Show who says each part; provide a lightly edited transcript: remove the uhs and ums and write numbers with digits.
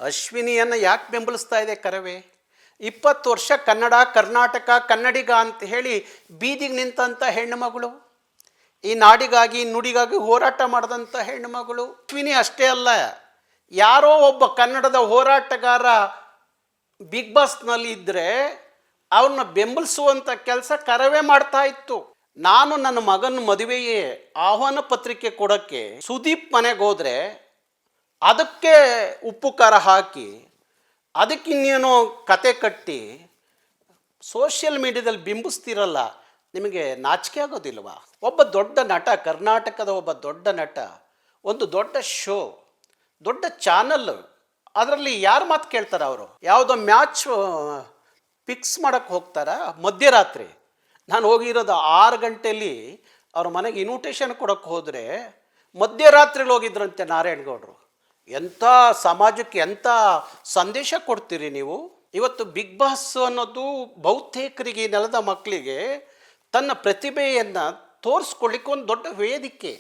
Speaker 1: ಅಶ್ವಿನಿಯನ್ನು ಯಾಕೆ ಬೆಂಬಲಿಸ್ತಾ ಇದೆ ಕರವೇ? 20 ವರ್ಷ ಕನ್ನಡ, ಕರ್ನಾಟಕ, ಕನ್ನಡಿಗ ಅಂತ ಹೇಳಿ ಬೀದಿಗೆ ನಿಂತಂಥ ಹೆಣ್ಣುಮಗಳು, ಈ ನಾಡಿಗಾಗಿ ನುಡಿಗಾಗಿ ಹೋರಾಟ ಮಾಡಿದಂಥ ಹೆಣ್ಣುಮಗಳು ಅಶ್ವಿನಿ ಅಷ್ಟೇ ಅಲ್ಲ, ಯಾರೋ ಒಬ್ಬ ಕನ್ನಡದ ಹೋರಾಟಗಾರ ಬಿಗ್ ಬಾಸ್ನಲ್ಲಿ ಇದ್ದರೆ ಅವ್ರನ್ನ ಬೆಂಬಲಿಸುವಂಥ ಕೆಲಸ ಕರವೇ ಮಾಡ್ತಾ ಇತ್ತು. ನಾನು ನನ್ನ ಮಗನ ಮದುವೆಯೇ ಆಹ್ವಾನ ಪತ್ರಿಕೆ ಕೊಡೋಕ್ಕೆ ಸುದೀಪ್ ಮನೆಗೆ ಹೋದರೆ ಅದಕ್ಕೆ ಉಪ್ಪು ಖಾರ ಹಾಕಿ ಅದಕ್ಕಿನ್ನೇನೋ ಕತೆ ಕಟ್ಟಿ ಸೋಷಿಯಲ್ ಮೀಡಿಯಾದಲ್ಲಿ ಬಿಂಬಿಸ್ತಿರಲ್ಲ, ನಿಮಗೆ ನಾಚಿಕೆ ಆಗೋದಿಲ್ವಾ? ಒಬ್ಬ ದೊಡ್ಡ ನಟ, ಕರ್ನಾಟಕದ ಒಬ್ಬ ದೊಡ್ಡ ನಟ, ಒಂದು ದೊಡ್ಡ ಶೋ, ದೊಡ್ಡ ಚಾನಲ್, ಅದರಲ್ಲಿ ಯಾರು ಮಾತು ಕೇಳ್ತಾರೆ? ಅವರು ಯಾವುದೋ ಮ್ಯಾಚ್ ಫಿಕ್ಸ್ ಮಾಡೋಕ್ಕೆ ಹೋಗ್ತಾರ ಮಧ್ಯರಾತ್ರಿ. ನಾನು ಹೋಗಿರೋದು 6 ಗಂಟೆಯಲ್ಲಿ ಅವ್ರ ಮನೆಗೆ ಇನ್ವಿಟೇಷನ್ ಕೊಡೋಕ್ಕೆ ಹೋದರೆ ಮಧ್ಯರಾತ್ರಿಲಿ ಹೋಗಿದ್ರಂತೆ ನಾರಾಯಣಗೌಡರು. ಎಂಥ ಸಮಾಜಕ್ಕೆ ಎಂಥ ಸಂದೇಶ ಕೊಡ್ತೀರಿ ನೀವು? ಇವತ್ತು ಬಿಗ್ ಬಾಸ್ ಅನ್ನೋದು ಬಹುತೇಕರಿಗೆ, ನೆಲದ ಮಕ್ಕಳಿಗೆ ತನ್ನ ಪ್ರತಿಭೆಯನ್ನು ತೋರಿಸ್ಕೊಳ್ಳಿಕ್ಕೆ ಒಂದು ದೊಡ್ಡ ವೇದಿಕೆ.